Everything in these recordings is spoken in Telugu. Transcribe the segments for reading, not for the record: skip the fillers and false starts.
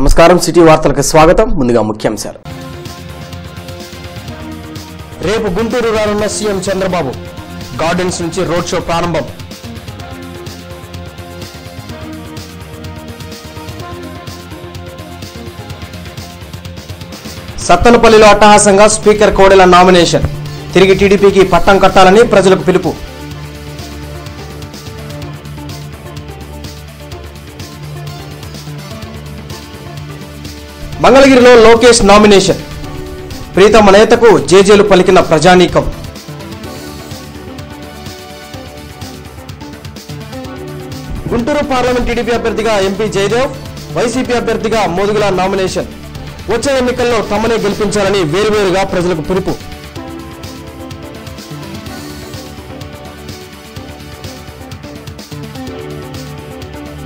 నమస్కారం సిటీ వార్తలకు స్వాగతం. ముందుగా ముఖ్యాంశాలు. రేపు గుంటూరు రానున్న సీఎం చంద్రబాబు. గార్డెన్స్ నుంచి రోడ్ షో ప్రారంభం. సత్తెనపల్లిలో అట్టహాసంగా స్పీకర్ కోడెల నామినేషన్. తిరిగి టీడీపీకి పట్టం కట్టాలని ప్రజలకు పిలుపు. మంగళగిరిలో లోకేష్ నామినేషన్. ప్రీతమ నేతకు జేజేలు పలికిన ప్రజానీకం. గుంటూరు పార్లమెంట్ టీడీపీ అభ్యర్థిగా ఎంపీ జయదేవ్, వైసీపీ అభ్యర్థిగా మోదుగుల నామినేషన్. వచ్చే ఎన్నికల్లో తమనే గెలిపించాలని వేరువేరుగా ప్రజలకు పిలుపు.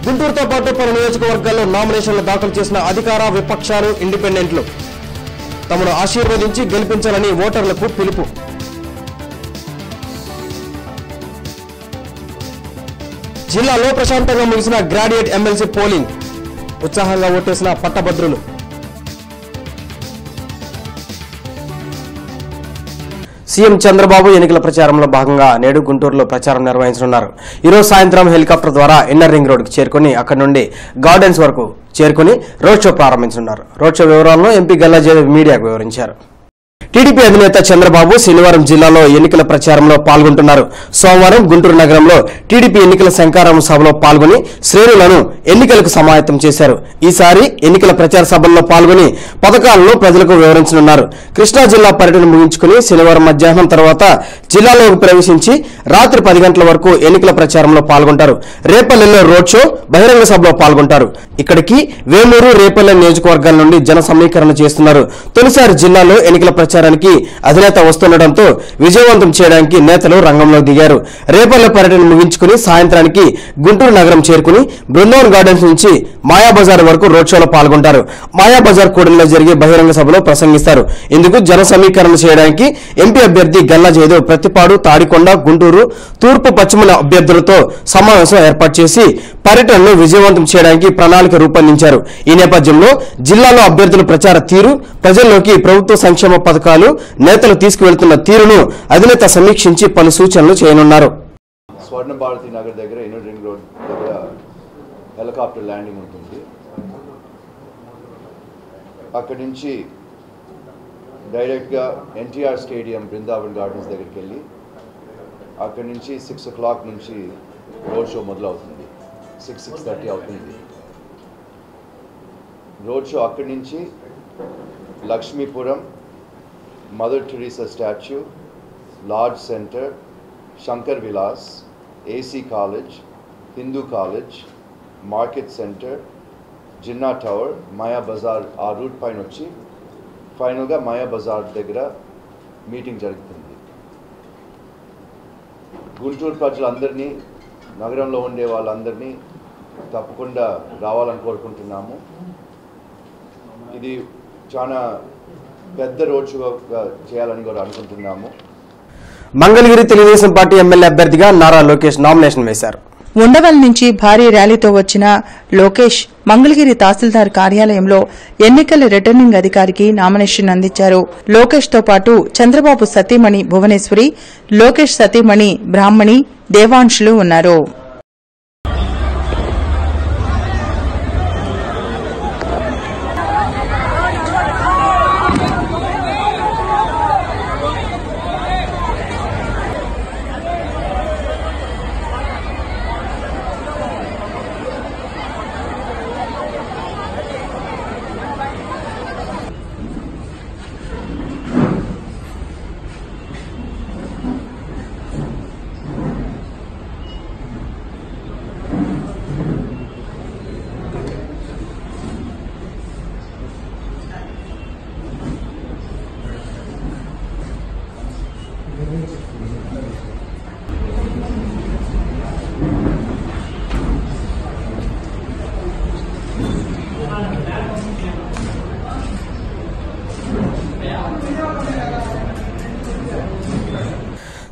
గుంటూరుతో పాటు పలు నియోజకవర్గాల్లో నామినేషన్లు దాఖలు చేసిన అధికార విపక్షాలు, ఇండిపెండెంట్లు తమను ఆశీర్వదించి గెలిపించాలని ఓటర్లకు పిలుపు. జిల్లాలో ప్రశాంతంగా ముగిసిన గ్రాడ్యుయేట్ ఎమ్మెల్సీ పోలింగ్. ఉత్సాహంగా ఓటేసిన పట్టభద్రులు. సీఎం చంద్రబాబు ఎన్నికల ప్రచారంలో భాగంగా నేడు గుంటూరులో ప్రచారం నిర్వహించనున్నారు. ఈరోజు సాయంత్రం హెలికాప్టర్ ద్వారా ఇన్నర్ రింగ్ రోడ్డుకు చేరుకుని అక్కడి నుండి గార్డెన్స్ వరకు చేరుకుని రోడ్ షో ప్రారంభించనున్నారు. రోడ్ షో వివరాలను ఎంపీ గల్లా జయదేవ్ మీడియాకు వివరించారు. టీడీపీ అధినేత చంద్రబాబు శనివారం జిల్లాలో ఎన్నికల ప్రచారంలో పాల్గొంటున్నారు. సోమవారం గుంటూరు నగరంలో టీడీపీ ఎన్నికల శంఖారావం సభలో పాల్గొని శ్రేణులను ఎన్నికలకు సమాయత్తం చేశారు. ఈసారి ఎన్నికల ప్రచార సభల్లో పాల్గొని పథకాలను ప్రజలకు వివరించనున్నారు. కృష్ణా జిల్లా పర్యటన ముగించుకుని శనివారం మధ్యాహ్నం తర్వాత జిల్లాలోకి ప్రవేశించి రాత్రి 10 గంటల వరకు ఎన్నికల ప్రచారంలో పాల్గొంటారు. రేపల్లెలో రోడ్ షో, బహిరంగ సభలో పాల్గొంటారు. ఇక్కడికి వేమూరు, రేపల్లె నియోజకవర్గాల నుండి జన సమీకరణ చేస్తున్నారు. తొలిసారి జిల్లాలో ఎన్నికల ప్రచారానికి అధినేత వస్తుండటంతో విజయవంతం చేయడానికి నేతలు రంగంలో దిగారు. రేపల్లె పర్యటన ముగించుకుని సాయంత్రానికి గుంటూరు నగరం చేరుకుని బృందావన్ గార్డెన్స్ నుంచి మాయాబజార్ వరకు రోడ్ షోలో పాల్గొంటారు. మాయాబజార్ కూడలిలో జరిగే బహిరంగ సభలో ప్రసంగిస్తారు. ఇందుకు జన సమీకరణ చేయడానికి ఎంపీ అభ్యర్థి గల్లా జయదేవ్ ప్రతిపాడు, తాడికొండ, గుంటూరు తూర్పు, పశ్చిమ అభ్యర్థులతో సమావేశం ఏర్పాటు చేసి పర్యటనను విజయవంతం చేయడానికి ప్రణాళిక రూపొందించారు. ఈ నేపథ్యంలో జిల్లాలో అభ్యర్థుల ప్రచార తీరు, ప్రజల్లోకి ప్రభుత్వ సంక్షేమ పథకాలు, నేతలు తీసుకువెళ్తున్న తీరును అధినేత సమీక్షించి పలు సూచనలు చేయనున్నారు. స్వర్ణ భారతి నగర్ దగ్గర ఇన్నర్ రింగ్ రోడ్ దగ్గర హెలికాప్టర్ ల్యాండింగ్ ఉంటుంది. అక్కడి నుంచి డైరెక్ట్గా ఎన్టీఆర్ స్టేడియం బృందావన్ గార్డెన్స్ దగ్గరికి వెళ్ళి అక్కడి నుంచి 6 o'clock నుంచి రోడ్ షో మొదలవుతుంది. 6:30 అవుతుంది రోడ్ షో. అక్కడి నుంచి Lakshmipuram, Mother Teresa statue, large centre, Shankar Vilas, AC college, Hindu college, market centre, Jinnah tower, Maya Bazar ఆ రూట్ పైన వచ్చి ఫైనల్గా మాయా బజార్ దగ్గర మీటింగ్ జరుగుతుంది. గుంటూరు ప్రజలందరినీ, నగరంలో ఉండే వాళ్ళందరినీ తప్పకుండా రావాలని కోరుకుంటున్నాము. ఇది చాలా పెద్ద రోడ్ షోగా చేయాలని కూడా అనుకుంటున్నాము. మంగళగిరి తెలుగుదేశం పార్టీ ఎమ్మెల్యే అభ్యర్థిగా నారా లోకేష్ నామినేషన్ వేశారు. ఉండవల్ నుంచి భారీ ర్యాలీతో వచ్చిన లోకేష్ మంగళగిరి తహసీల్దార్ కార్యాలయంలో ఎన్నికల రిటర్నింగ్ అధికారికి నామినేషన్ అందించారు. లోకేష్ తో పాటు చంద్రబాబు సతీమణి భువనేశ్వరి, లోకేష్ సతీమణి బ్రాహ్మణి, దేవాంశులు ఉన్నారు.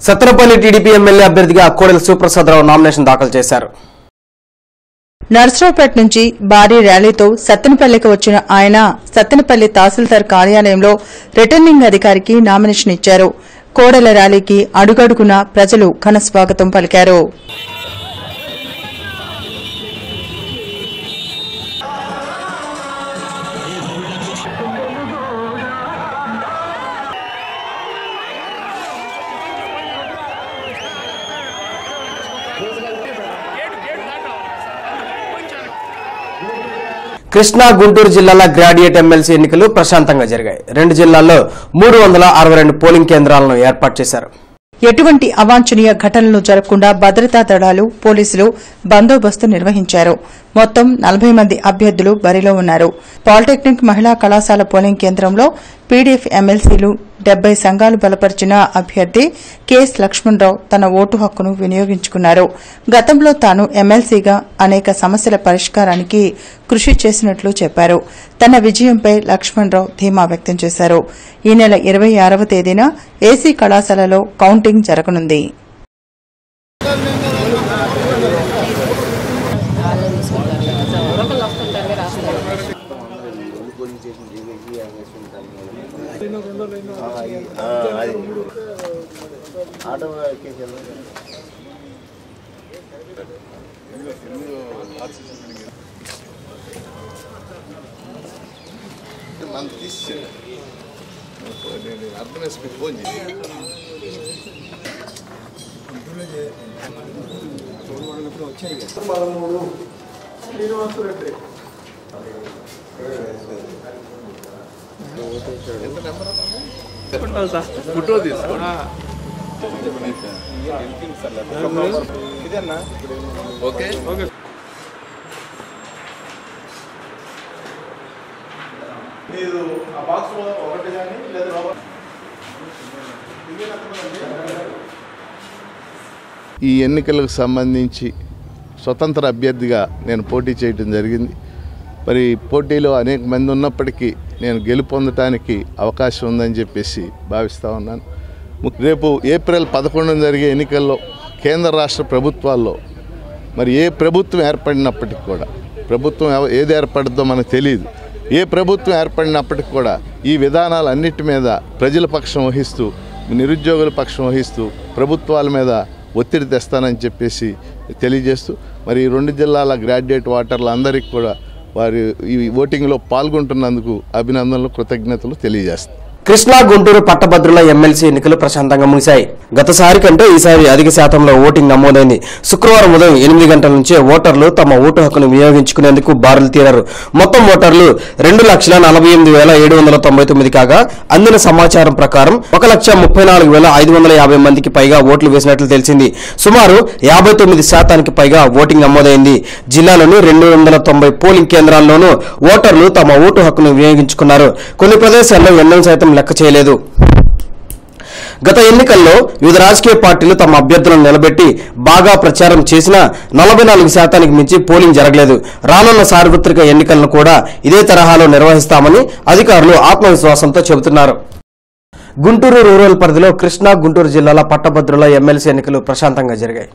సత్తెనపల్లి టీడీపీ ఎమ్మెల్యే అభ్యర్థిగా కోడెల శివప్రసాదరావు నామినేషన్ దాఖలు చేశారు. నర్సరావుపేట నుంచి భారీ ర్యాలీతో సత్తెనపల్లికి వచ్చిన ఆయన సత్తెనపల్లి తహసీల్దార్ కార్యాలయంలో రిటర్నింగ్ అధికారికి నామినేషన్ ఇచ్చారు. కోడెల ర్యాలీకి అడుగడుగునా ప్రజలు ఘన స్వాగతం పలికారు. కృష్ణా గుంటూరు జిల్లాల గ్రాడ్యుయేట్ ఎమ్మెల్సీ ఎన్నికలు ప్రశాంతంగా జరిగాయి. 2 జిల్లాల్లో 362 పోలింగ్ కేంద్రాలను ఏర్పాటు చేశారు. ఎటువంటి అవాంఛనీయ ఘటనలు జరగకుండా భద్రతా దళాలు, పోలీసులు బందోబస్తు నిర్వహించారు. మొత్తం 40 మంది అభ్యర్థులు బరిలో ఉన్నారు. పాలిటెక్నిక్ మహిళా కళాశాల పోలింగ్ కేంద్రంలో పీడీఎఫ్ ఎమ్మెల్సీలు 70 సంఘాలు బలపరిచిన అభ్యర్థి కెఎస్ లక్ష్మణరావు తన ఓటు హక్కును వినియోగించుకున్నారు. గతంలో తాను ఎమ్మెల్సీగా అనేక సమస్యల పరిష్కారానికి కృషి చేసినట్లు చెప్పారు. తన విజయంపై లక్ష్మణరావు ధీమా వ్యక్తం చేశారు. ఈ నెల 26వ తేదీన ఏసీ కళాశాలలో కౌంటింగ్ జరగనుంది. ఈ ఎన్నికలకు సంబంధించి స్వతంత్ర అభ్యర్థిగా నేను పోటీ చేయడం జరిగింది. మరి పోటీలో అనేక మంది ఉన్నప్పటికీ నేను గెలుపొందటానికి అవకాశం ఉందని చెప్పేసి భావిస్తూ ఉన్నాను. రేపు ఏప్రిల్ 11 జరిగే ఎన్నికల్లో కేంద్ర రాష్ట్ర ప్రభుత్వాల్లో మరి ఏ ప్రభుత్వం ఏర్పడినప్పటికీ కూడా, ప్రభుత్వం ఏది ఏర్పడుతుందో మనకు తెలియదు, ఏ ప్రభుత్వం ఏర్పడినప్పటికీ కూడా ఈ విధానాలన్నిటి మీద ప్రజల పక్షం వహిస్తూ, నిరుద్యోగుల పక్షం వహిస్తూ ప్రభుత్వాల మీద ఒత్తిడి తెస్తానని చెప్పేసి తెలియజేస్తూ, మరి ఈ 2 జిల్లాల గ్రాడ్యుయేట్ ఓటర్లు అందరికీ కూడా వారి ఈ ఓటింగ్లో పాల్గొంటున్నందుకు అభినందనలు, కృతజ్ఞతలు తెలియజేస్తాను. కృష్ణా గుంటూరు పట్టభద్రుల ఎమ్మెల్సీ ఎన్నికలు ప్రశాంతంగా ముగిశాయి. గతసారి కంటే ఈసారి అధిక శాతంలో ఓటింగ్ నమోదైంది. శుక్రవారం ఉదయం 8 గంటల నుంచే ఓటర్లు తమ ఓటు హక్కును వినియోగించుకునేందుకు బారులు తీరారు. మొత్తం ఓటర్లు 2,48,799 కాగా అందిన సమాచారం ప్రకారం 1,34,550 మందికి పైగా ఓట్లు వేసినట్లు తెలిసింది. సుమారు 59% పైగా ఓటింగ్ నమోదైంది. జిల్లాలోని 290 పోలింగ్ కేంద్రాల్లోనూ ఓటర్లు తమ ఓటు హక్కును వినియోగించుకున్నారు. కొన్ని ప్రదేశాల్లో ఎన్నికలు సైతం లెక్క చేయలేదు. గత ఎన్నికల్లో వివిధ రాజకీయ పార్టీలు తమ అభ్యర్థులను నిలబెట్టి బాగా ప్రచారం చేసినా 44% మించి పోలింగ్ జరగలేదు. రానున్న సార్వత్రిక ఎన్నికలను కూడా ఇదే తరహాలో నిర్వహిస్తామని అధికారులు ఆత్మవిశ్వాసంతో చెబుతున్నారు. గుంటూరు రూరల్ పరిధిలో కృష్ణా గుంటూరు జిల్లాల పట్టభద్రుల ఎమ్మెల్సీ ఎన్నికలు ప్రశాంతంగా జరిగాయి.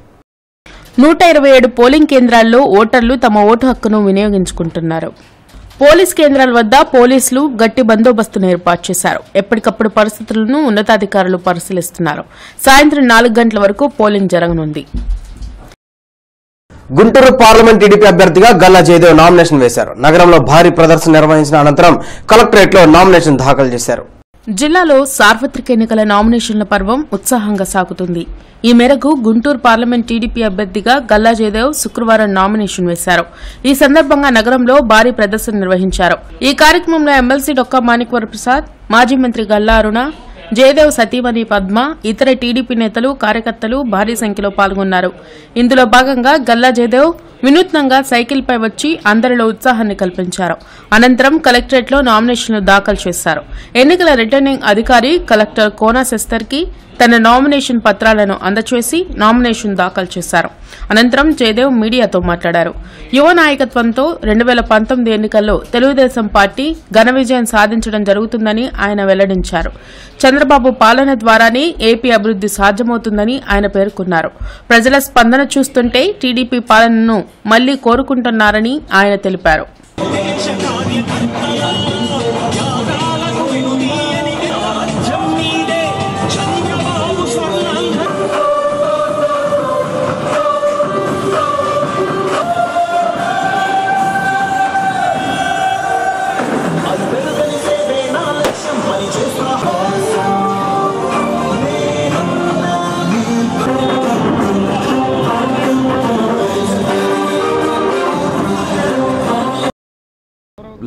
127 పోలింగ్ కేంద్రాల్లో ఓటర్లు తమ ఓటు హక్కును వినియోగించుకుంటున్నారు. పోలీస్ కేంద్రాల వద్ద పోలీసులు గట్టి బందోబస్తును ఏర్పాటు చేశారు. ఎప్పటికప్పుడు పరిస్థితులను ఉన్నతాధికారులు పరిశీలిస్తున్నారు. సాయంత్రం 4 గంటల వరకు పోలింగ్ జరగనుంది. గుంటూరు పార్లమెంట్ టీడీపీ అభ్యర్థిగా గల్లా జయదేవ్ నామినేషన్ వేశారు. నగరంలో భారీ ప్రదర్శన నిర్వహించిన అనంతరం కలెక్టరేట్లో నామినేషన్ దాఖలు చేశారు. జిల్లాలో సార్వత్రిక ఎన్నికల నామినేషన్ల పర్వం ఉత్సాహంగా సాగుతుంది. ఈ మేరకు గుంటూరు పార్లమెంట్ టీడీపీ అభ్యర్థిగా గల్లా జయదేవ్ శుక్రవారం నామినేషన్ వేశారు. ఈ సందర్భంగా నగరంలో భారీ ప్రదర్శన నిర్వహించారు. ఈ కార్యక్రమంలో ఎమ్మెల్సీ డొక్కా మాణిక్వర ప్రసాద్, మాజీ మంత్రి గల్లా అరుణ, జయదేవ్ సతీమణి పద్మ, ఇతర టీడీపీ నేతలు, కార్యకర్తలు భారీ సంఖ్యలో పాల్గొన్నారు. ఇందులో భాగంగా గల్లా జయదేవ్ వినూత్నంగా సైకిల్పై వచ్చి అందరిలో ఉత్సాహాన్ని కల్పించారు. అనంతరం కలెక్టరేట్లో నామినేషన్లు దాఖలు చేశారు. ఎన్నికల రిటర్నింగ్ అధికారి కలెక్టర్ కోనా శెస్తర్కి తన నామినేషన్ పత్రాలను అందచేసి నామినేషన్ దాఖలు చేశారు. అనంతరం జయదేవ్ మీడియాతో మాట్లాడారు. యువ నాయకత్వంతో 2019 ఎన్నికల్లో తెలుగుదేశం పార్టీ ఘన విజయం సాధించడం జరుగుతుందని ఆయన వెల్లడించారు. చంద్రబాబు పాలన ద్వారానే ఏపీ అభివృద్ది సాధ్యమవుతుందని ఆయన పేర్కొన్నారు. ప్రజల స్పందన చూస్తుంటే టీడీపీ పాలనను మళ్లీ కోరుకుంటున్నారని ఆయన తెలిపారు.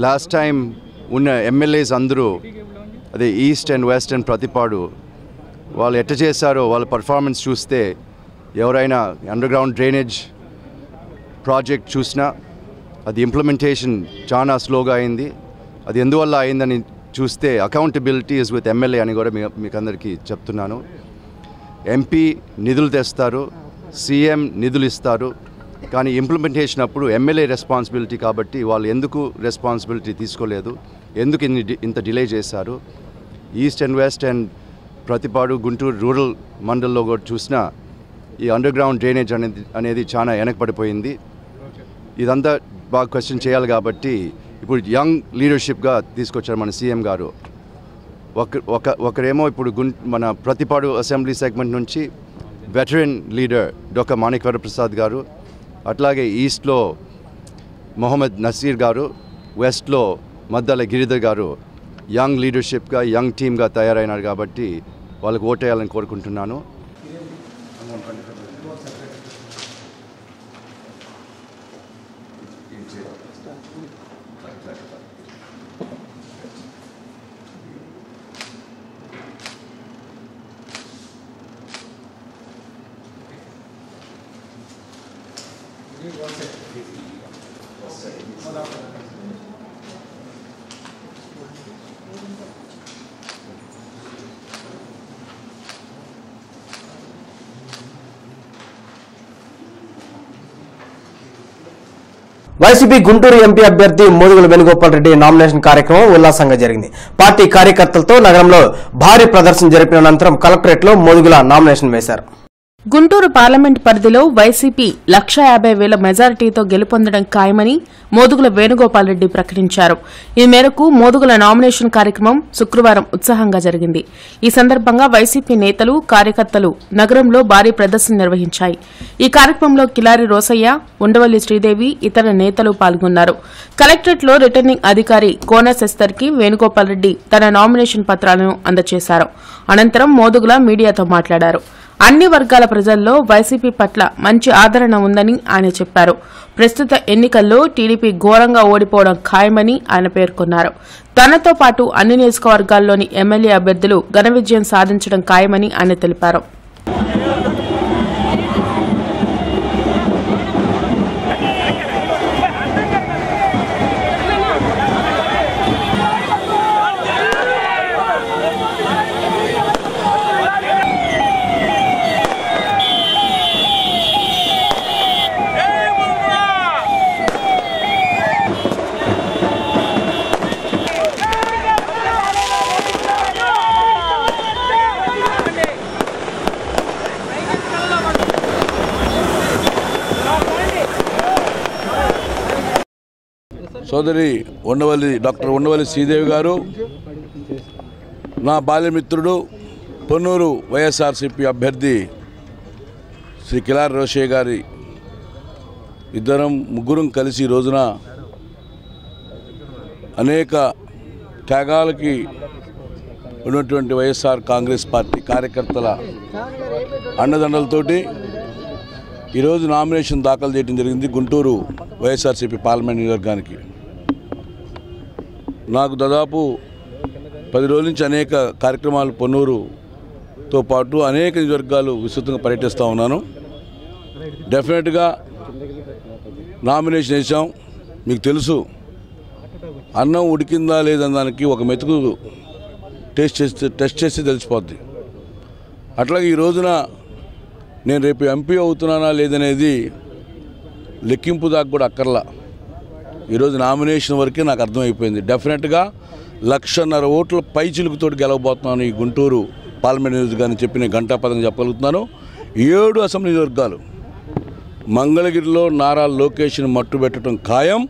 లాస్ట్ టైం ఉన్న ఎమ్మెల్యేస్ అందరూ అదే east and west and Prathipadu వాళ్ళు ఎట్ట చేశారో వాళ్ళ పర్ఫార్మెన్స్ చూస్తే ఎవరైనా అండర్ గ్రౌండ్ డ్రైనేజ్ ప్రాజెక్ట్ చూసినా అది ఇంప్లిమెంటేషన్ చాలా స్లోగా అయింది. అది ఎందువల్ల అయిందని చూస్తే అకౌంటబిలిటీ ఇస్ విత్ ఎమ్మెల్యే అని కూడా మీకు అందరికీ చెప్తున్నాను. ఎంపీ నిధులు తెస్తారు, సీఎం నిధులు ఇస్తారు, కానీ ఇంప్లిమెంటేషన్ అప్పుడు ఎమ్మెల్యే రెస్పాన్సిబిలిటీ కాబట్టి వాళ్ళు ఎందుకు రెస్పాన్సిబిలిటీ తీసుకోలేదు, ఎందుకు ఇంత డిలే చేశారు. East and west and Prathipadu Guntur rural మండల్లో కూడా చూసినా ఈ అండర్ గ్రౌండ్ డ్రైనేజ్ అనేది చాలా వెనకపడిపోయింది. ఇదంతా బాగా క్వశ్చన్ చేయాలి కాబట్టి ఇప్పుడు యంగ్ లీడర్షిప్గా తీసుకొచ్చారు మన సీఎం గారు. ఒకరేమో ఇప్పుడు మన ప్రతిపాడు అసెంబ్లీ సెగ్మెంట్ నుంచి వెటరన్ లీడర్ డాక్టర్ మాణిక్యవర ప్రసాద్ గారు, అట్లాగే ఈస్ట్లో మొహమ్మద్ నసీర్ గారు, వెస్ట్లో మద్దల గిరిధర్ గారు యంగ్ లీడర్షిప్గా యంగ్ టీమ్గా తయారైనారు కాబట్టి వాళ్ళకి ఓటేయాలని కోరుకుంటున్నాను. వైసీపీ గుంటూరు ఎంపీ అభ్యర్థి మోదుగుల వేణుగోపాల్ రెడ్డి నామినేషన్ కార్యక్రమం ఉల్లాసంగా జరిగింది. పార్టీ కార్యకర్తలతో నగరంలో భారీ ప్రదర్శన జరిపిన అనంతరం కలెక్టరేట్లో మోదుగుల నామినేషన్ వేశారు. గుంటూరు పార్లమెంట్ పరిధిలో వైసీపీ 1,50,000 మెజారిటీతో గెలుపొందడం ఖాయమని మోదుగుల వేణుగోపాల్ రెడ్డి ప్రకటించారు. ఈ మేరకు మోదుగుల నామినేషన్ కార్యక్రమం శుక్రవారం ఉత్సాహంగా జరిగింది. ఈ సందర్భంగా వైసీపీ నేతలు, కార్యకర్తలు నగరంలో భారీ ప్రదర్శన నిర్వహించాయి. ఈ కార్యక్రమంలో కిలారి రోసయ్య, ఉండవల్లి శ్రీదేవి, ఇతర నేతలు పాల్గొన్నారు. కలెక్టరేట్లో రిటర్నింగ్ అధికారి కోన శెస్తర్కి వేణుగోపాల్ రెడ్డి తన నామినేషన్ పత్రాలను అందజేశారు. అనంతరం మోదుగుల మీడియాతో మాట్లాడారు. అన్ని వర్గాల ప్రజల్లో వైసీపీ పట్ల మంచి ఆదరణ ఉందని ఆయన చెప్పారు. ప్రస్తుత ఎన్నికల్లో టీడీపీ ఘోరంగా ఓడిపోవడం ఖాయమని ఆయన పేర్కొన్నారు. తనతో పాటు అన్ని నియోజకవర్గాల్లోని ఎమ్మెల్యే అభ్యర్థులు ఘన విజయం సాధించడం ఖాయమని ఆయన తెలిపారు. సోదరి డాక్టర్ ఉండవల్లి శ్రీదేవి గారు, నా బాల్యమిత్రుడు పొన్నూరు వైఎస్ఆర్సీపీ అభ్యర్థి శ్రీ కిలారి రోషయ్య గారి ముగ్గురం కలిసి ఈ రోజున అనేక త్యాగాలకి ఉన్నటువంటి వైఎస్ఆర్ కాంగ్రెస్ పార్టీ కార్యకర్తల అండదండలతోటి ఈరోజు నామినేషన్ దాఖలు చేయడం జరిగింది గుంటూరు వైఎస్ఆర్సీపీ పార్లమెంట్ నియోజకవర్గానికి. నాకు దాదాపు 10 రోజుల నుంచి అనేక కార్యక్రమాలు పొన్నూరుతో పాటు అనేక నియోజకవర్గాలు విస్తృతంగా పర్యటిస్తూ ఉన్నాను. డెఫినెట్గా నామినేషన్ వేసాం. మీకు తెలుసు, అన్నం ఉడికిందా లేదన్న దానికి ఒక మెతుకు టెస్ట్ చేస్తే తెలిసిపోద్ది. అట్లాగే ఈ రోజున నేను రేపు ఎంపీ అవుతున్నానా లేదనేది లెక్కింపు దాకా కూడా అక్కర్లా. ఈరోజు నామినేషన్ వరకే నాకు అర్థమైపోయింది. డెఫినెట్గా 1,50,000 ఓట్ల పై చిలుకుతోటి గెలవబోతున్నాను ఈ గుంటూరు పార్లమెంట్ నియోజకవర్గాన్ని చెప్పి నేను ఘంటాపదంగా చెప్పగలుగుతున్నాను. 7 అసెంబ్లీ నియోజకవర్గాలు మంగళగిరిలో నారా లోకేష్ని మట్టుబెట్టడం ఖాయం,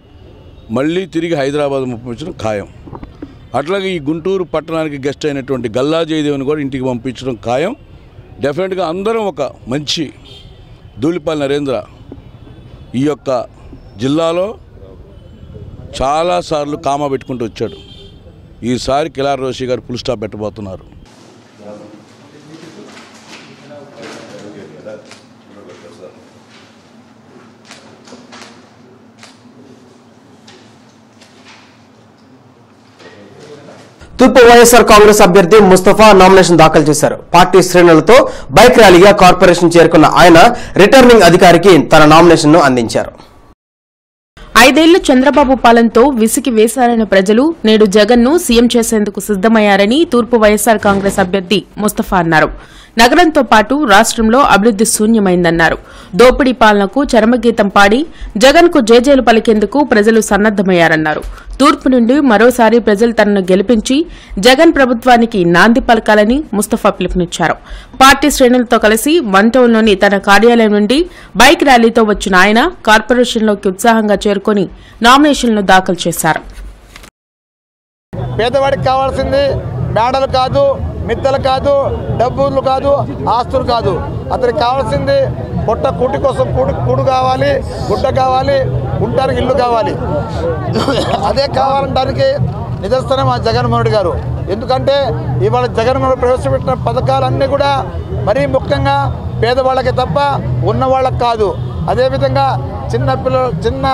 మళ్ళీ తిరిగి హైదరాబాద్ పంపించడం ఖాయం. అట్లాగే ఈ గుంటూరు పట్టణానికి గెస్ట్ అయినటువంటి గల్లా జయదేవ్ని కూడా ఇంటికి పంపించడం ఖాయం. డెఫినెట్గా అందరం ఒక మంచి ధూళిపాల్ నరేంద్ర ఈ యొక్క జిల్లాలో చాలాసార్లు కామా పెట్టుకుంటూ వచ్చాడు. ఈసారి కిలార్ రోషి గారు ఫుల్ స్టాప్ పెట్టబోతున్నారు. తూర్పు వైఎస్ఆర్ కాంగ్రెస్ అభ్యర్థి ముస్తఫా నామినేషన్ దాఖలు చేశారు. పార్టీ శ్రేణులతో బైక్ ర్యాలీగా కార్పొరేషన్ చేరుకున్న ఆయన రిటర్నింగ్ అధికారికి తన నామినేషన్ ను అందించారు. 5 ఏళ్లు చంద్రబాబు పాలనతో విసిగి వేశారని ప్రజలు నేడు జగన్ ను సీఎం చేసేందుకు సిద్దమయ్యారని తూర్పు వైఎస్ఆర్ కాంగ్రెస్ అభ్యర్థి ముస్తఫా అన్నారు. నగరంతో పాటు రాష్ట్రంలో అభివృద్ది శూన్యమైందన్నారు. దోపిడీ పాలనకు చరమగీతం పాడి జగన్ కు జేజేలు పలికేందుకు ప్రజలు సన్నద్దమయ్యారన్నారు. తూర్పు నుండి మరోసారి ప్రజలు తనను గెలిపించి జగన్ ప్రభుత్వానికి నాంది పలకాలని ముస్తఫా పిలుపునిచ్చారు. పార్టీ శ్రేణులతో కలిసి 1 టౌన్లోని తన కార్యాలయం నుండి బైక్ ర్యాలీతో వచ్చిన ఆయన కార్పొరేషన్లోకి ఉత్సాహంగా చేరుకుని నామినేషన్లు దాఖలు చేశారు. పేదవాడికి కావాల్సింది మేడలు కాదు, మిద్దలు కాదు, డబ్బులు కాదు, ఆస్తులు కాదు. అతనికి కావాల్సింది పొట్ట కూటి కోసం కూడు కావాలి, గుడ్డ కావాలి, ఉండటానికి ఇల్లు కావాలి. అదే కావాలంటానికి నిదర్శనం మా జగన్మోహన్ రెడ్డి గారు. ఎందుకంటే ఇవాళ జగన్మోహన్ రెడ్డి ప్రవేశపెట్టిన పథకాలన్నీ కూడా మరీ ముఖ్యంగా పేదవాళ్ళకి తప్ప ఉన్నవాళ్ళకి కాదు. అదేవిధంగా చిన్న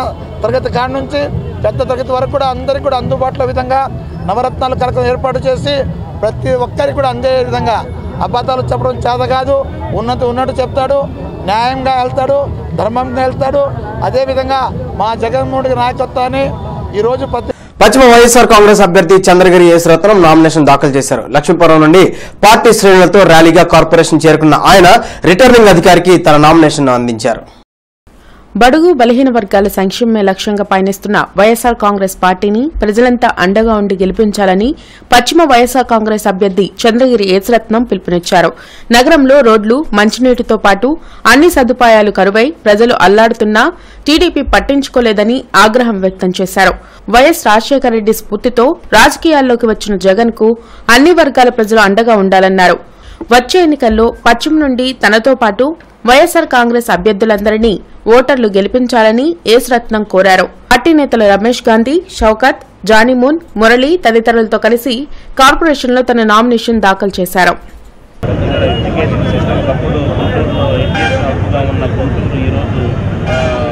తరగతి కాడి నుంచి పెద్ద తరగతి వరకు కూడా అందరికీ కూడా అందుబాటులో విధంగా నవరత్నాల కార్యక్రమం ఏర్పాటు చేసి ప్రతి ఒక్కరికి కూడా అందే విధంగా అబద్ధాలు చెప్పడం చేత కాదు. ఉన్నట్టు చెప్తాడు, న్యాయంగా వెళ్తాడు, ధర్మంగా వెళ్తాడు. అదేవిధంగా మా జగన్మోహన్ రెడ్డి నాయకత్వాన్ని ఈరోజు పశ్చిమ వైఎస్ఆర్ కాంగ్రెస్ అభ్యర్థి చంద్రగిరి యేసరత్నం నామినేషన్ దాఖలు చేశారు. లక్ష్మీపురం నుండి పార్టీ శ్రేణులతో ర్యాలీగా కార్పొరేషన్ చేరుకున్న ఆయన రిటర్నింగ్ అధికారికి తన నామినేషన్ అందించారు. బడుగు బలహీన వర్గాల సంక్షేమమే లక్ష్యంగా పయనిస్తున్న వైఎస్సార్ కాంగ్రెస్ పార్టీని ప్రజలంతా అండగా ఉండి గెలిపించాలని పశ్చిమ వైఎస్సార్ కాంగ్రెస్ అభ్యర్థి చంద్రగిరి యేసరత్నం పిలుపునిచ్చారు. నగరంలో రోడ్లు, మంచినీటితో పాటు అన్ని సదుపాయాలు కరువై ప్రజలు అల్లాడుతున్నా టీడీపీ పట్టించుకోలేదని ఆగ్రహం వ్యక్తం చేశారు. వైఎస్ రాజశేఖర రెడ్డి స్ఫూర్తితో రాజకీయాల్లోకి వచ్చిన జగన్ కు అన్ని వర్గాల ప్రజలు అండగా ఉండాలన్నారు. వచ్చే ఎన్నికల్లో పశ్చిమ నుండి తనతో పాటు వైఎస్సార్ కాంగ్రెస్ అభ్యర్థులందరినీ ఓటర్లు గెలిపించాలని యేసరత్నం కోరారు. పార్టీ నేతలు రమేష్ గాంధీ, షౌకత్, జానీమూన్, మురళి తదితరులతో కలిసి కార్పొరేషన్లో తన నామినేషన్ దాఖలు చేశారు.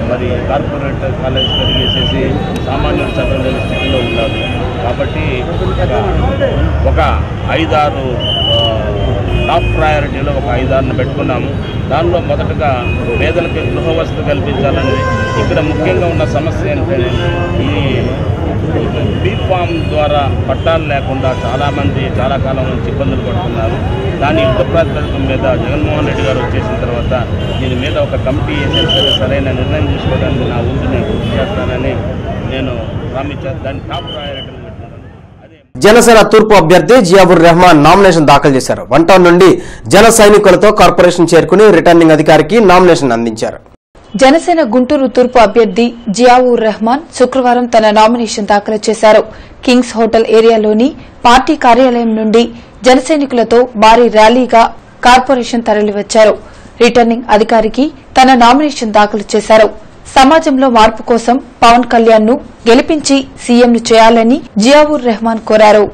మరి కార్పొరేట్ కాలేజ్ పెరిగేసేసి సామాన్యులు చదవలేని స్థితిలో ఉన్నారు. కాబట్టి ఒక 5-6 టాప్ ప్రయారిటీలో ఒక 5-6ను పెట్టుకున్నాము. దానిలో మొదటగా పేదలకు గృహ వసతి కల్పించాలని. ఇక్కడ ముఖ్యంగా ఉన్న సమస్య ఏంటంటే ఈ బీఫామ్ ద్వారా పట్టాలు లేకుండా చాలామంది చాలా కాలం నుంచి ఇబ్బందులు పడుతున్నారు. దాని యుద్ధ ప్రాతిపదికం మీద జగన్మోహన్ రెడ్డి గారు వచ్చేసిన తర్వాత దీని మీద ఒక కమిటీ వేసేసి సరైన నిర్ణయం తీసుకోవడానికి నా వంతు నేను కృషి చేస్తానని నేను ప్రామిస్ దాన్ని టాప్ ప్రయారిటీ పెట్టుకుంటాను. జనసేన తూర్పు అభ్యర్థి జియాబుర్ రెహమాన్ నామినేషన్ దాఖలు చేశారు. 1 టౌన్ నుండి జన సైనికులతో కార్పొరేషన్ చేరుకుని రిటర్నింగ్ అధికారికి నామినేషన్ అందించారు. జనసేన గుంటూరు తూర్పు అభ్యర్థి జియావుర్ రెహమాన్ శుక్రవారం తన నామినేషన్ దాఖలు చేశారు. కింగ్స్ హోటల్ ఏరియాలోని పార్టీ కార్యాలయం నుండి జనసైనికులతో భారీ ర్యాలీగా కార్పొరేషన్ తరలివచ్చారు. రిటర్నింగ్ అధికారికి తన నామినేషన్ దాఖలు చేశారు. సమాజంలో మార్పు కోసం పవన్ కళ్యాణ్ ను గెలిపించి సీఎంను చేయాలని జియావుర్ రెహమాన్ కోరారు.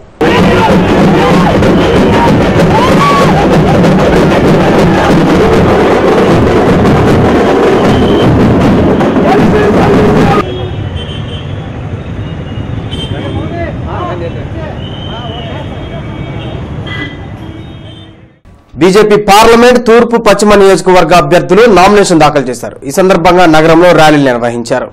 బీజేపీ పార్లమెంట్ తూర్పు పశ్చిమ నియోజకవర్గ అభ్యర్థులు నామినేషన్ దాఖలు చేశారు. ఈ సందర్భంగా నగరంలో ర్యాలీలు నిర్వహించారు.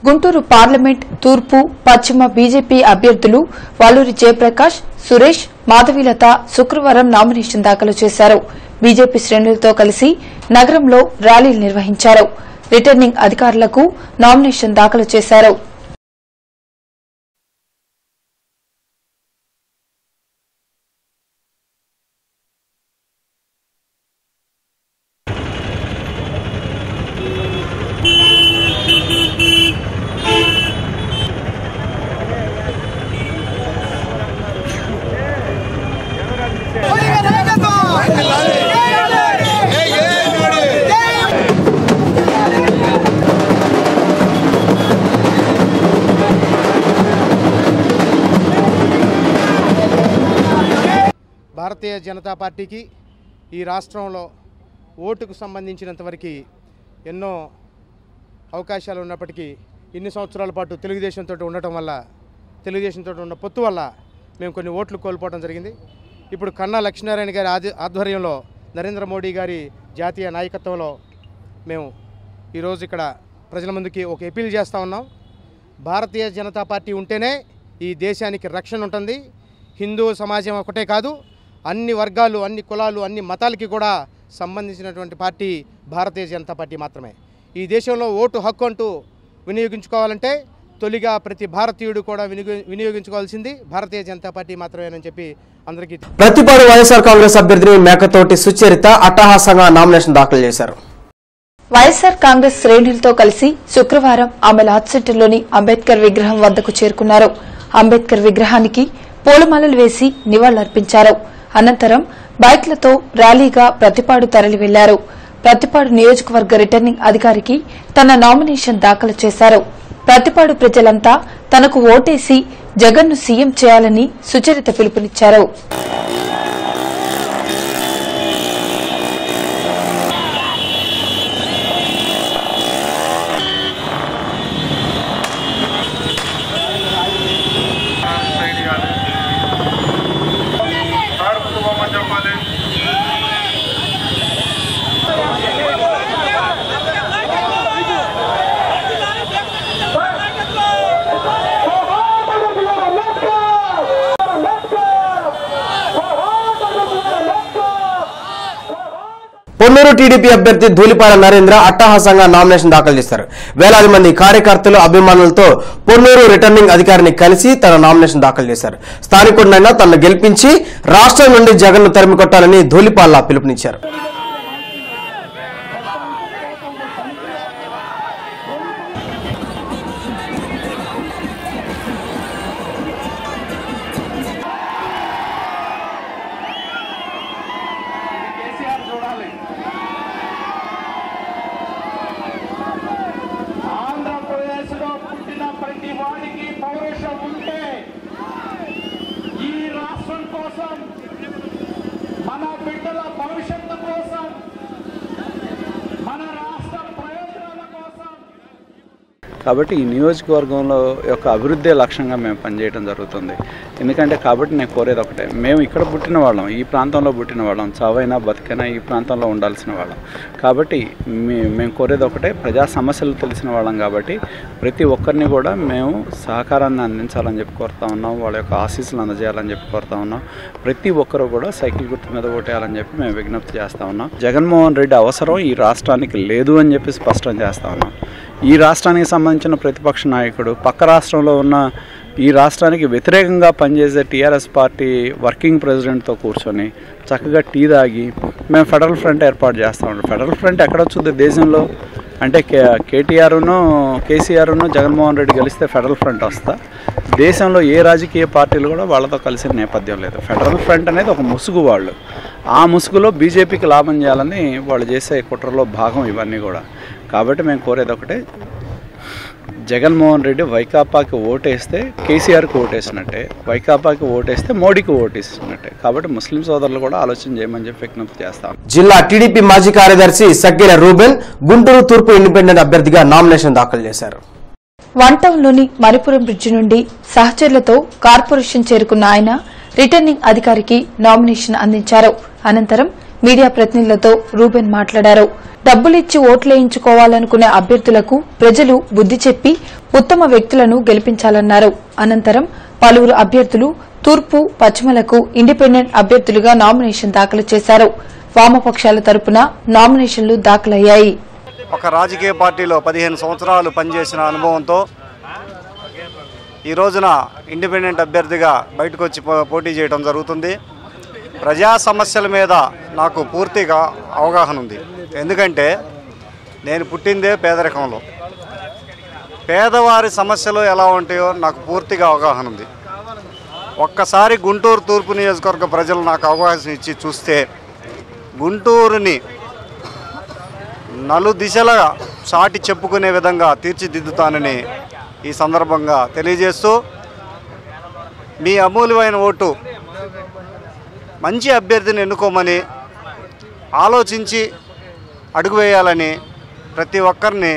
గుంటూరు పార్లమెంట్ తూర్పు పశ్చిమ బీజేపీ అభ్యర్థులు వాలూరి జయప్రకాష్, సురేష్, మాధవీలత శుక్రవారం నామినేషన్ దాఖలు చేశారు. బీజేపీ శ్రేణులతో కలిసి నగరంలో ర్యాలీలు నిర్వహించారు. రిటర్నింగ్ అధికారులకు నామినేషన్ దాఖలు చేశారు. భారతీయ జనతా పార్టీకి ఈ రాష్ట్రంలో ఓటుకు సంబంధించినంతవరకు ఎన్నో అవకాశాలు ఉన్నప్పటికీ ఇన్ని సంవత్సరాల పాటు తెలుగుదేశంతో ఉండటం వల్ల, తెలుగుదేశంతో ఉన్న పొత్తు వల్ల మేము కొన్ని ఓట్లు కోల్పోవడం జరిగింది. ఇప్పుడు కన్నా లక్ష్మీనారాయణ గారి ఆధ్వర్యంలో, నరేంద్ర మోడీ గారి జాతీయ నాయకత్వంలో మేము ఈరోజు ఇక్కడ ప్రజల ముందుకి ఒక అపీల్ చేస్తూ ఉన్నాం. భారతీయ జనతా పార్టీ ఉంటేనే ఈ దేశానికి రక్షణ ఉంటుంది. హిందూ సమాజం ఒకటే కాదు, అన్ని వర్గాలు, అన్ని కులాలు, అన్ని మతాలకి కూడా సంబంధించినటువంటి పార్టీ భారతీయ జనతా పార్టీ మాత్రమే. ఈ దేశంలో ఓటు హక్కు అంటూ వినియోగించుకోవాలంటే తొలిగా ప్రతి భారతీయుడు కూడా వినియోగించుకోవాల్సింది భారతీయ జనతా పార్టీ మాత్రమేనని చెప్పి అందరికీ. ప్రతిపాడు వైఎస్ఆర్ కాంగ్రెస్ అభ్యర్థిని మేకతోటి సుచరిత అట్టహాసంగా నామినేషన్ దాఖలు చేశారు. వైఎస్ఆర్ కాంగ్రెస్ శ్రేణులతో కలిసి శుక్రవారం ఆమె లార్జ్ సెంటర్లోని అంబేద్కర్ విగ్రహం వద్దకు చేరుకున్నారు. అంబేద్కర్ విగ్రహానికి పూలమాలలు వేసి నివాళులర్పించారు. అనంతరం బైక్లతో ర్యాలీగా ప్రతిపాడు తరలి వెళ్లారు. ప్రతిపాడు నియోజకవర్గ రిటర్నింగ్ అధికారికి తన నామినేషన్ దాఖలు చేశారు. ప్రతిపాడు ప్రజలంతా తనకు ఓటేసి జగన్ను సీఎం చేయాలని సుచరిత పిలుపునిచ్చారు. పొన్నూరు టీడీపీ అభ్యర్థి ధూళిపాల నరేంద్ర అట్టహాసంగా నామినేషన్ దాఖలు చేశారు. వేలాది మంది కార్యకర్తలు, అభిమానులతో పొన్నూరు రిటర్నింగ్ అధికారిని కలిసి తన నామినేషన్ దాఖలు చేశారు. స్థానికుడినైనా తనను గెలిపించి రాష్ట్రం నుండి జగన్ను తరిమి కొట్టాలని ధూళిపాల పిలుపునిచ్చారు. కాబట్టి ఈ నియోజకవర్గంలో యొక్క అభివృద్ధి లక్ష్యంగా మేము పనిచేయడం జరుగుతుంది. ఎందుకంటే కాబట్టి నేను కోరేది ఒకటే, మేము ఇక్కడ పుట్టిన వాళ్ళం, ఈ ప్రాంతంలో పుట్టిన వాళ్ళం, చావైనా బతికైనా ఈ ప్రాంతంలో ఉండాల్సిన వాళ్ళం. కాబట్టి మేము కోరేది ఒకటే, ప్రజా సమస్యలు తెలిసిన వాళ్ళం. కాబట్టి ప్రతి ఒక్కరిని కూడా మేము సహకారాన్ని అందించాలని చెప్పి కోరుతా ఉన్నాం, వాళ్ళ యొక్క ఆశీస్సులు అందజేయాలని చెప్పి కోరుతా ఉన్నాం. ప్రతి ఒక్కరు కూడా సైకిల్ గుర్తు మీద ఓటేయాలని చెప్పి మేము విజ్ఞప్తి చేస్తూ ఉన్నాం. జగన్మోహన్ రెడ్డి అవసరం ఈ రాష్ట్రానికి లేదు అని చెప్పి స్పష్టం చేస్తూ ఉన్నాం. ఈ రాష్ట్రానికి సంబంధించిన ప్రతిపక్ష నాయకుడు పక్క రాష్ట్రంలో ఉన్న ఈ రాష్ట్రానికి వ్యతిరేకంగా పనిచేసే టీఆర్ఎస్ పార్టీ వర్కింగ్ ప్రెసిడెంట్తో కూర్చొని చక్కగా టీ తాగి మేము ఫెడరల్ ఫ్రంట్ ఏర్పాటు చేస్తూ ఉంటాం. ఫెడరల్ ఫ్రంట్ ఎక్కడొచ్చుద్ది దేశంలో అంటే కేసీఆర్ను జగన్మోహన్ రెడ్డి కలిస్తే ఫెడరల్ ఫ్రంట్ వస్తా. దేశంలో ఏ రాజకీయ పార్టీలు కూడా వాళ్ళతో కలిసిన నేపథ్యం లేదు. ఫెడరల్ ఫ్రంట్ అనేది ఒక ముసుగు. వాళ్ళు ఆ ముసుగులో బీజేపీకి లాభం చేయాలని వాళ్ళు చేసే కుట్రలో భాగం ఇవన్నీ కూడా. కాబట్టి మేము కోరేది ఒకటే, జగన్మోహన్ రెడ్డి వైకాపాకి ఓటేస్తే కేసీఆర్కి ఓటేసినట్టే, వైకాపాకి ఓటేస్తే మోడీకి ఓటేసినట్టే. కాబట్టి ముస్లిం సోదరులు కూడా ఆలోచన చేయమని చెప్పి విజ్ఞప్తి చేస్తాం. జిల్లా టీడీపీ మాజీ కార్యదర్శి సగ్గెల రూబెన్ గుంటూరు తూర్పు ఇండిపెండెంట్ అభ్యర్థిగా నామినేషన్ దాఖలు చేశారు. వన్ టౌన్లోని మణిపురం బ్రిడ్జి నుండి సహచరులతో కార్పొరేషన్ చేరుకున్న ఆయన రిటర్నింగ్ అధికారికి నామినేషన్ అందించారు. అనంతరం మీడియా ప్రతినిధులతో రూబెన్ మాట్లాడారు. డబ్బులిచ్చి ఓట్లేయించుకోవాలనుకునే అభ్యర్థులకు ప్రజలు బుద్ది చెప్పి ఉత్తమ వ్యక్తులను గెలిపించాలన్నారు. అనంతరం పలువురు అభ్యర్థులు తూర్పు, పశ్చిమలకు ఇండిపెండెంట్ అభ్యర్థులుగా నామినేషన్ దాఖలు చేశారు. వామపక్షాల తరపున నామినేషన్లు దాఖలయ్యాయి. ఒక రాజకీయ పార్టీలో 15 సంవత్సరాలు పనిచేసిన అనుభవంతో ఈ రోజున ఇండిపెండెంట్ అభ్యర్థిగా బయటకు వచ్చి పోటీ చేయడం జరుగుతుంది. ప్రజా సమస్యల మీద నాకు పూర్తిగా అవగాహన ఉంది. ఎందుకంటే నేను పుట్టిందే పేదరికంలో, పేదవారి సమస్యలు ఎలా ఉంటాయో నాకు పూర్తిగా అవగాహన ఉంది. ఒక్కసారి గుంటూరు తూర్పు నియోజకవర్గ ప్రజలు నాకు అవకాశం ఇచ్చి చూస్తే గుంటూరుని నలుదిశలా చాటి చెప్పుకునే విధంగా తీర్చిదిద్దుతానని ఈ సందర్భంగా తెలియజేస్తూ, మీ అమూల్యమైన ఓటు మంచి అభ్యర్థిని ఎన్నుకోమని ఆలోచించి అడుగు వేయాలని ప్రతి ఒక్కరిని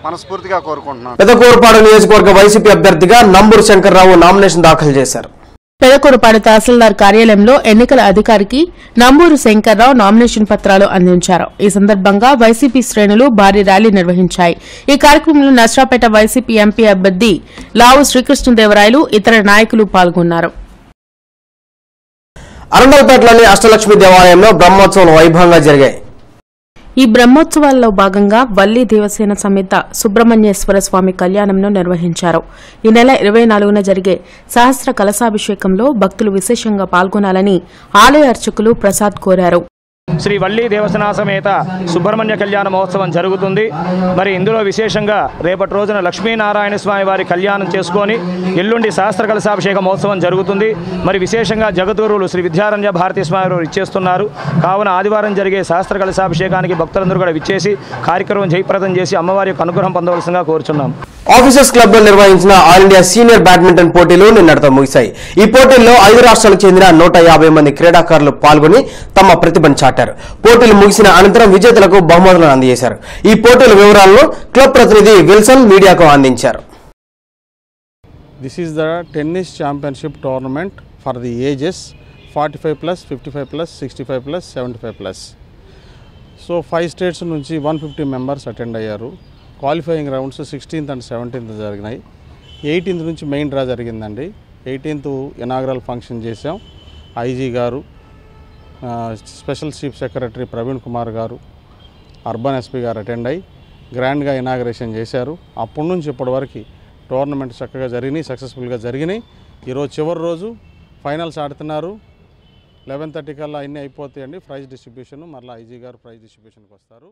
మనస్ఫూర్తిగా కోరుకుంటున్నాను. పెదకూరుపాడు నియోజకవర్గ వైసీపీ అభ్యర్థిగా నంబూరు శంకర్రావు నామినేషన్ దాఖలు చేశారు. పెదకూరుపాడు తహసీల్దార్ కార్యాలయంలో ఎన్నికల అధికారికి నంబూరు శంకర్రావు నామినేషన్ పత్రాలు అందించారు. ఈ సందర్భంగా వైసీపీ శ్రేణులు భారీ ర్యాలీ నిర్వహించాయి. ఈ కార్యక్రమంలో నర్సరావుపేట వైసీపీ ఎంపీ అభ్యర్థి లావు శ్రీకృష్ణదేవరాయలు ఇతర నాయకులు పాల్గొన్నారు. అరండల్పేటలోని అష్టలక్ష్మి దేవాలయంలో బ్రహ్మోత్సవాలు వైభవంగా జరిగాయి. ఈ బ్రహ్మోత్సవాల్లో భాగంగా వల్లి దేవసేన సమేత సుబ్రహ్మణ్యేశ్వర స్వామి కళ్యాణంను నిర్వహించారు. ఈ నెల 24న జరిగే సహస్ర కలశాభిషేకంలో భక్తులు విశేషంగా పాల్గొనాలని ఆలయ అర్చకులు ప్రసాద్ కోరారు. శ్రీ వల్లి దేవసేన సమేత సుబ్రహ్మణ్య కళ్యాణ మహోత్సవం జరుగుతుంది. మరి ఇందులో విశేషంగా రేపటి రోజున లక్ష్మీనారాయణ స్వామి వారి కళ్యాణం చేసుకొని ఎల్లుండి సహస్ర కలశాభిషేక మహోత్సవం జరుగుతుంది. మరి విశేషంగా జగద్గురువులు శ్రీ విద్యారణ్య భారతీ స్వామి వారు ఇచ్చేస్తున్నారు. కావున ఆదివారం జరిగే సహస్ర కలశాభిషేకానికి భక్తులందరూ కూడా విచ్చేసి కార్యక్రమం జయప్రదం చేసి అమ్మవారి యొక్క అనుగ్రహం పొందవలసిందిగా కోరుచున్నాం. ఆఫీసర్స్ క్లబ్ లో నిర్వహించిన ఆల్ ఇండియా సీనియర్ బ్యాడ్మింటన్ పోటీలు నిన్నటితో ముగిశాయి. ఈ పోటీల్లో 5 రాష్ట్రాలకు చెందిన 150 మంది క్రీడాకారులు పాల్గొని తమ ప్రతిభను చాటారు. పోటీలు ముగిసిన అనంతరం విజేతలకు బహుమతులను అందజేశారు. ఈ పోటీల వివరాలను క్లబ్ ప్రతినిధి విల్సన్ మీడియాకు అందించారు. This is the tennis championship tournament for the ages 45+, 55+, 65+, 75+. So 5 states నుంచి 150 మెంబర్స్ అటెండ్ అయ్యారు. Qualifying rounds 16th and 17th జరిగినాయి. 18th నుంచి మెయిన్ డ్రా జరిగిందండి. 18th ఇనాగ్రల్ ఫంక్షన్ చేసాం. ఐజీ గారు, special chief secretary Praveen Kumar గారు, అర్బన్ ఎస్పీ గారు అటెండ్ అయ్యి గ్రాండ్గా ఇనాగ్రేషన్ చేశారు. అప్పటి నుంచి ఇప్పటి వరకు టోర్నమెంట్ చక్కగా జరిగినాయి, సక్సెస్ఫుల్గా జరిగినాయి. ఈరోజు చివరి రోజు ఫైనల్స్ ఆడుతున్నారు. 11:30 కల్లా అన్నీ అయిపోతాయండి. ప్రైజ్ డిస్ట్రిబ్యూషన్ మరలా ఐజీ గారు ప్రైజ్ డిస్ట్రిబ్యూషన్కి వస్తారు.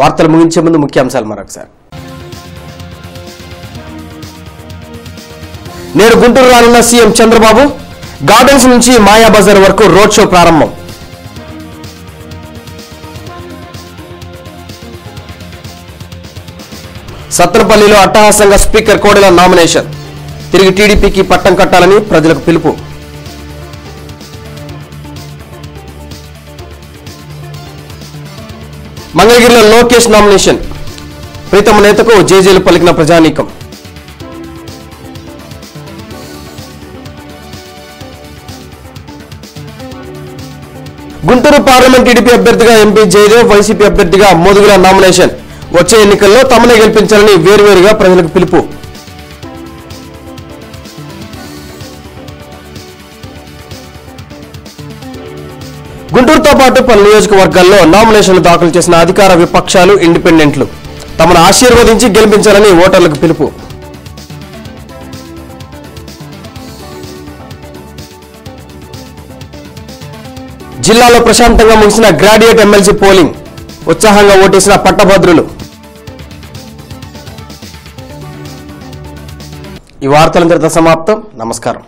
వార్తలు ముగించే ముందు ముఖ్యాంశాలు మరొకసారి. నేడు గుంటూరు రానున్న సీఎం చంద్రబాబు. గార్డెన్స్ నుంచి మాయాబజార్ వరకు రోడ్ షో ప్రారంభం. సత్తెనపల్లిలో అట్టహాసంగా స్పీకర్ కోడెల నామినేషన్. తిరిగి టీడీపీకి పట్టం కట్టాలని ప్రజలకు పిలుపు. మంగళగిరిలో లోకేష్ నామినేషన్. ప్రీతమ నేతకు జేజేలు పలికిన ప్రజానీకం. గుంటూరు పార్లమెంట్ టీడీపీ అభ్యర్థిగా ఎంపీ జయదేవ్, వైసీపీ అభ్యర్థిగా మోదుగుల నామినేషన్. వచ్చే ఎన్నికల్లో తమనే గెలిపించాలని వేర్వేరుగా ప్రజలకు పిలుపు. గుంటూరుతో పాటు పలు నియోజకవర్గాల్లో నామినేషన్లు దాఖలు చేసిన అధికార విపక్షాలు, ఇండిపెండెంట్లు తమను ఆశీర్వదించి గెలిపించాలని ఓటర్లకు పిలుపు. జిల్లాలో ప్రశాంతంగా ముగిసిన గ్రాడ్యుయేట్ ఎమ్మెల్సీ పోలింగ్. ఉత్సాహంగా ఓటేసిన పట్టభద్రులు. ఈ వార్తలంతటితో సమాప్తం. నమస్కారం.